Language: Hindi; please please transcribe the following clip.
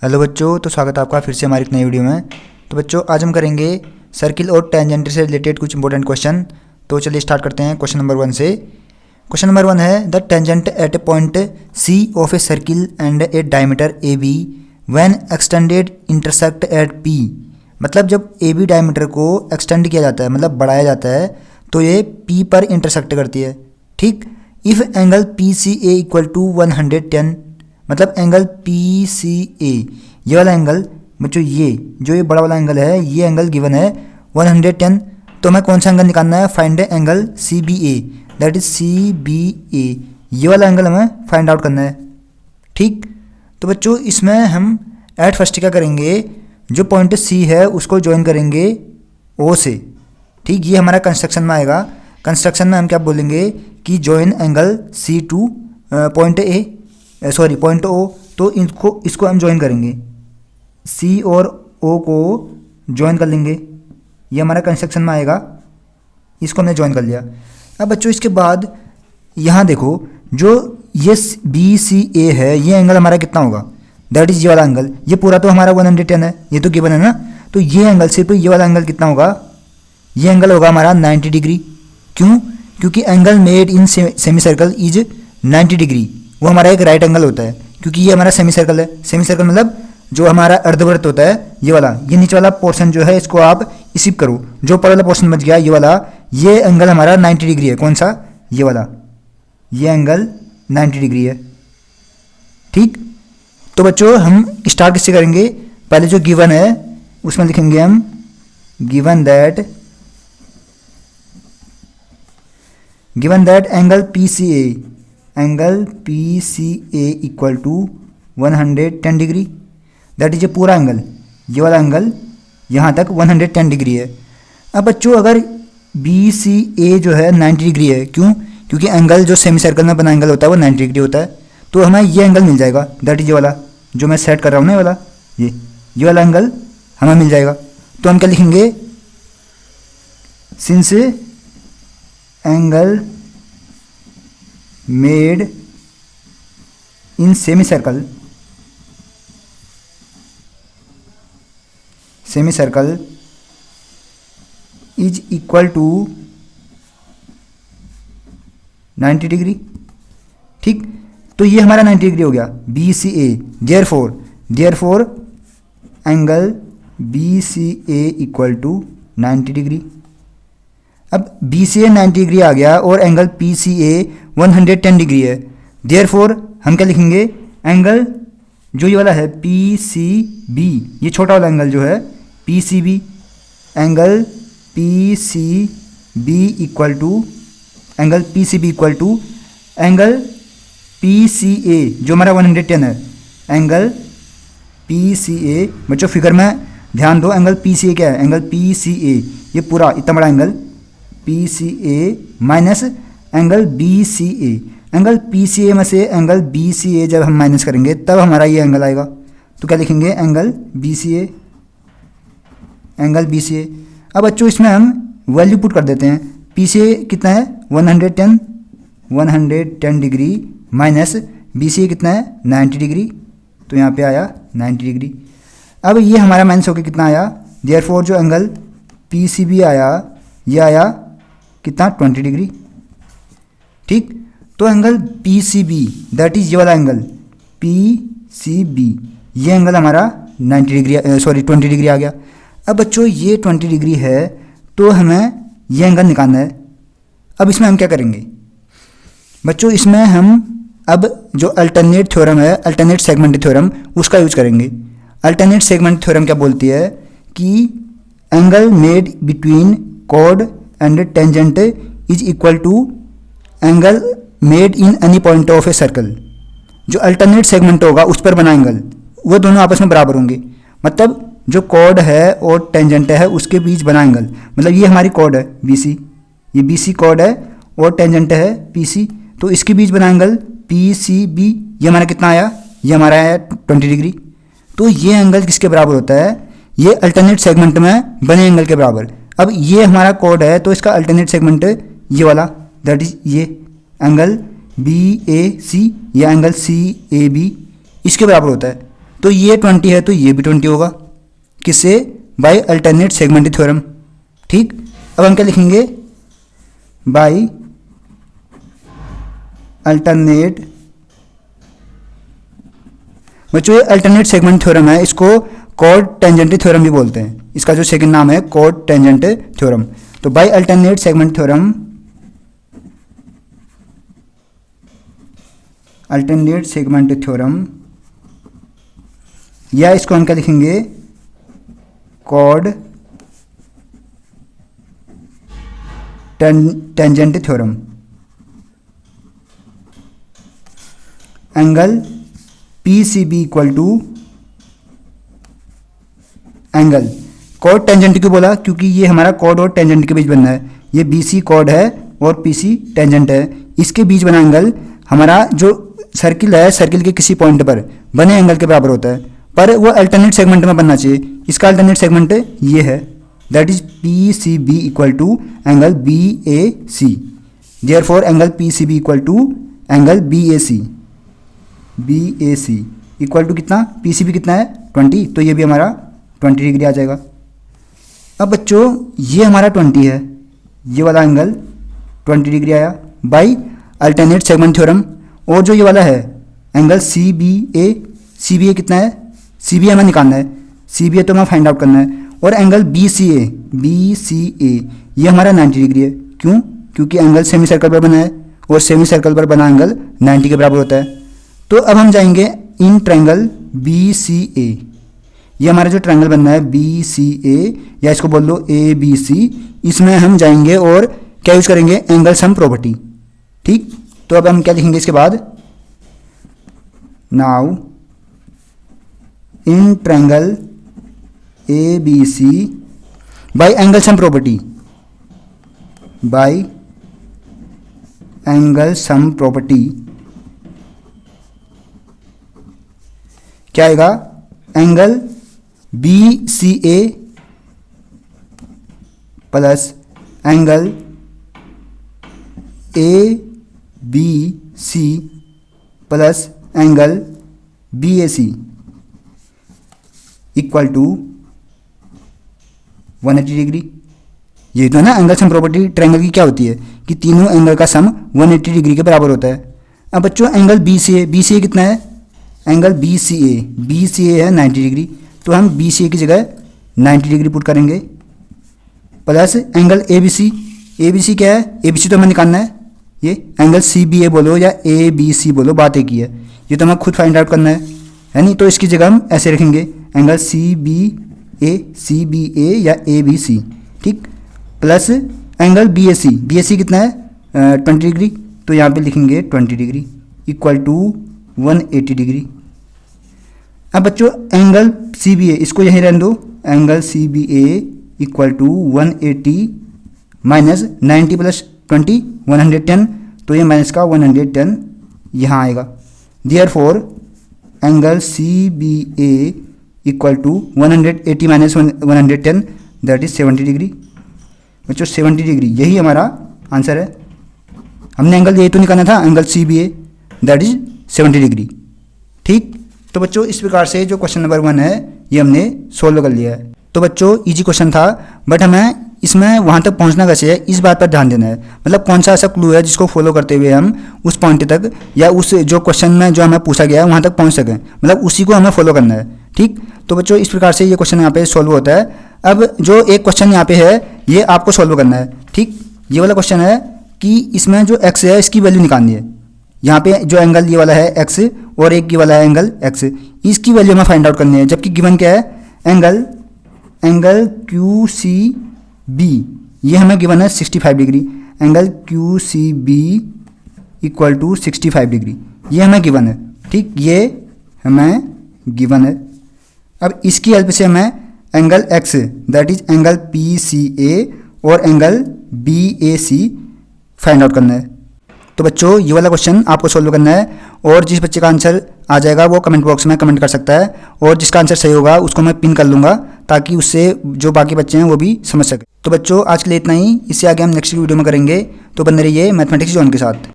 हेलो बच्चों, तो स्वागत है आपका फिर से हमारी एक नई वीडियो में। तो बच्चों, आज हम करेंगे सर्किल और टेंजेंट से रिलेटेड कुछ इंपॉर्टेंट क्वेश्चन। तो चलिए स्टार्ट करते हैं क्वेश्चन नंबर 1 से। क्वेश्चन नंबर 1 है the tangent at a point C of a circle and a diameter A B when extended intersect at P. मतलब जब ए बी डायमीटर को एक्सटेंड किया जाता है, मतलब बढ़ाया जाता है, तो ये पी पर इंटरसेक्ट करती है। ठीक। If angle P C A equal to 110, मतलब एंगल पी सी ए, ये वाला एंगल बच्चों, ये बड़ा वाला एंगल है, ये एंगल गिवन है 110। तो हमें कौन सा एंगल निकालना है? Find angle C B A, that is C B A, ये वाला एंगल हमें फाइंड आउट करना है। ठीक। तो बच्चों, इसमें हम एट फर्स्ट क्या करेंगे, जो पॉइंट सी है उसको ज्वाइन करेंगे ओ से। ठीक। ये हमारा कंस्ट्रक्शन में आएगा। कंस्ट्रक्शन में हम क्या बोलेंगे कि join angle C to point A, sorry point O. तो इसको हम ज्वाइन करेंगे, सी और ओ को ज्वाइन कर लेंगे, ये हमारा कंस्ट्रक्शन में आएगा। इसको हमने ज्वाइन कर लिया। अब बच्चों, इसके बाद यहाँ देखो, जो ये बी सी ए है, ये एंगल हमारा कितना होगा? दैट इज ये वाला एंगल। ये पूरा तो हमारा 110 है, ये तो गिवन है ना। तो ये एंगल से तो ये वाला एंगल कितना होगा? ये एंगल होगा हमारा 90 डिग्री। क्यों? क्योंकि angle made in semi circle is 90 degree. वो हमारा एक राइट एंगल होता है, क्योंकि ये हमारा सेमी सर्कल है। सेमी सर्कल मतलब जो हमारा अर्धवृत्त होता है, ये वाला, ये नीचे वाला पोर्शन जो है, इसको आप स्किप करो, जो ऊपर वाला पोर्शन बच गया ये वाला, ये एंगल हमारा 90 डिग्री है। कौन सा? ये वाला, ये एंगल 90 डिग्री है। ठीक। तो बच्चों, हम स्टार्ट किससे करेंगे? पहले जो गिवन है उसमें लिखेंगे हम given that angle P C A equal to 110 degree. That is a पूरा एंगल, ये वाला एंगल यहाँ तक 110 डिग्री है। अब बच्चों, अगर बी सी ए जो है 90 डिग्री है, क्यों? क्योंकि एंगल जो सेमी सर्कल में बना एंगल होता है वो 90 डिग्री होता है। तो हमें ये एंगल मिल जाएगा, दैट इज ये वाला जो मैं सेट कर रहा हूँ ना, ये वाला, ये वाला एंगल हमें मिल जाएगा। तो हम क्या लिखेंगे? Since angle made in semi circle is equal to 90 degree. ठीक। तो ये हमारा 90 डिग्री हो गया, B C A. Therefore angle B C A equal to 90 degree. अब बी सी ए 90 डिग्री आ गया और angle P C A 110 degree है। देयरफॉर हम क्या लिखेंगे? एंगल जो ये वाला है पी सी बी, ये छोटा वाला एंगल जो है P C B, angle P C B equal to angle P C A जो हमारा 110 है, एंगल पी सी ए। बच्चों, फिगर में ध्यान दो, एंगल पी सी ए क्या है? एंगल पी सी ए, ये पूरा इतना बड़ा एंगल पी सी ए माइनस एंगल बी सी ए। एंगल पी सी ए में से एंगल बी सी ए जब हम माइनस करेंगे तब हमारा ये एंगल आएगा। तो क्या लिखेंगे? एंगल बी सी ए। अब बच्चों, इसमें हम वैल्यू पुट कर देते हैं। पी सी ए कितना है? 110 डिग्री माइनस बी सी ए कितना है? 90 डिग्री। तो यहाँ पे आया 90 डिग्री। अब ये हमारा माइनस होकर कितना आया? देयरफॉर जो एंगल पी सी बी आया, ये आया कितना? 20 डिग्री। ठीक। तो angle P C B, that is ये वाला एंगल पी सी बी, ये एंगल हमारा 90 डिग्री, सॉरी 20 डिग्री आ गया। अब बच्चों, ये 20 डिग्री है, तो हमें ये एंगल निकालना है। अब इसमें हम क्या करेंगे? बच्चों, इसमें हम अब जो अल्टरनेट थ्योरम है, अल्टरनेट सेगमेंट थ्योरम, उसका यूज करेंगे। अल्टरनेट सेगमेंट थ्योरम क्या बोलती है कि angle made between chord and tangent is equal to angle made in any point of a circle. जो अल्टरनेट सेगमेंट होगा उस पर बना एंगल, वो दोनों आपस में बराबर होंगे। मतलब जो कॉर्ड है और टेंजेंट है उसके बीच बना एंगल, मतलब ये हमारी कॉर्ड है बी सी, ये बी सी कॉर्ड है और टेंजेंट है पी सी, तो इसके बीच बना एंगल पी सी बी, ये हमारा कितना आया? ये हमारा आया 20 डिग्री। तो ये एंगल किसके बराबर होता है? ये अल्टरनेट सेगमेंट में बने एंगल के बराबर। अब ये हमारा कॉर्ड है, तो इसका अल्टरनेट सेगमेंट ये वाला, दैट इज ये एंगल बी ए सी या एंगल सी ए बी, इसके बराबर होता है। तो ये 20 है तो ये भी 20 होगा, किससे? By alternate segment theorem. ठीक, अब हम क्या लिखेंगे? बाय अल्टरनेट, बच्चों ये अल्टरनेट सेगमेंट थ्योरम है, इसको कॉड टेंजेंट थ्योरम भी बोलते हैं। इसका जो सेकंड नाम है कॉड टेंजेंट थ्योरम। तो by alternate segment theorem, alternate segment theorem, या इसको हम क्या लिखेंगे? कॉड tangent theorem. Angle PCB equal to angle, कॉड टेंजेंट क्यों बोला? क्योंकि ये हमारा कॉड और टेंजेंट के बीच बनना है। ये BC कॉड है और PC टेंजेंट है, इसके बीच बना एंगल हमारा जो सर्किल है, सर्किल के किसी पॉइंट पर बने एंगल के बराबर होता है, पर वो अल्टरनेट सेगमेंट में बनना चाहिए। इसका अल्टरनेट सेगमेंट ये है, that is PCB equal to angle BAC। Therefore angle PCB equal to angle BAC equal to कितना? PCB कितना है? 20, तो ये भी हमारा 20 डिग्री आ जाएगा। अब बच्चों ये हमारा 20 है, ये वाला एंगल 20 डिग्री आया बाय अल्टरनेट सेगमेंट थ्योरम। और जो ये वाला है एंगल CBA कितना है? CBA हमें निकालना है, CBA तो हमें फाइंड आउट करना है। और एंगल BCA ये हमारा 90 डिग्री है। क्यों? क्योंकि एंगल सेमी सर्कल पर बना है और सेमी सर्कल पर बना एंगल 90 के बराबर होता है। तो अब हम जाएंगे इन ट्रायंगल BCA, ये हमारा जो ट्रायंगल बनना है BCA, या इसको बोल लो ABC, इसमें हम जाएंगे और क्या यूज करेंगे? Angle sum property. ठीक, तो अब हम क्या लिखेंगे इसके बाद? Now in triangle ABC by angle sum property, by angle sum property क्या आएगा? Angle BCA plus angle ABC plus angle BAC equal to 180 degree. ये तो ना एंगल सम प्रॉपर्टी ट्रायंगल की क्या होती है कि तीनों एंगल का सम 180 डिग्री के बराबर होता है। अब बच्चों एंगल BCA कितना है? एंगल BCA है 90 डिग्री, तो हम BCA की जगह 90 डिग्री पुट करेंगे, प्लस एंगल ABC क्या है? ABC तो हमें निकालना है, ये एंगल CBA बोलो या ABC बोलो, बात एक ही है, ये तो हमें खुद फाइंड आउट करना है नहीं? तो इसकी जगह हम ऐसे रखेंगे एंगल CBA या ABC। ठीक, प्लस एंगल BAC कितना है? 20 डिग्री, तो यहाँ पे लिखेंगे 20 डिग्री इक्वल टू 180 डिग्री। अब बच्चों एंगल CBA इसको यहीं रहने दो, angle CBA equal to 180 minus 90 plus 20 110, तो ये माइनस का 110 यहाँ आएगा। Therefore angle CBA equal to 180 minus 110 that is 70 degree. बच्चों 70 डिग्री यही हमारा आंसर है। हमने एंगल यही तो निकालना था, angle CBA that is 70 degree. ठीक, तो बच्चों इस प्रकार से जो क्वेश्चन नंबर 1 है ये हमने सोल्व कर लिया है। तो बच्चों इजी क्वेश्चन था, बट हमें इसमें वहाँ तक पहुँचना कैसे है इस बात पर ध्यान देना है। मतलब कौन सा ऐसा क्लू है जिसको फॉलो करते हुए हम उस पॉइंट तक या उस जो क्वेश्चन में जो हमें पूछा गया है वहाँ तक पहुँच सकें, मतलब उसी को हमें फॉलो करना है। ठीक, तो बच्चों इस प्रकार से ये क्वेश्चन यहाँ पे सॉल्व होता है। अब जो एक क्वेश्चन यहाँ पे है ये आपको सॉल्व करना है। ठीक, ये वाला क्वेश्चन है कि इसमें जो x है इसकी वैल्यू निकालनी है। यहाँ पे जो एंगल ये वाला है x और एक ये वाला है एंगल x, इसकी वैल्यू हमें फाइंड आउट करनी है। जबकि गिवन क्या है? एंगल QCB ये हमें गिवन है 65 degree, angle QCB equal to 65 degree ये हमें गिवन है। ठीक, ये हमें गिवन है। अब इसकी हेल्प से हमें angle x that is angle PCA और एंगल BAC फाइंड आउट करना है। तो बच्चों ये वाला क्वेश्चन आपको सोल्व करना है, और जिस बच्चे का आंसर आ जाएगा वो कमेंट बॉक्स में कमेंट कर सकता है, और जिसका आंसर सही होगा उसको मैं पिन कर लूँगा ताकि उससे जो बाकी बच्चे हैं वो भी समझ सके। तो बच्चों आज के लिए इतना ही, इससे आगे हम नेक्स्ट वीडियो में करेंगे। तो बने रहिए मैथमेटिक्स जोन के साथ।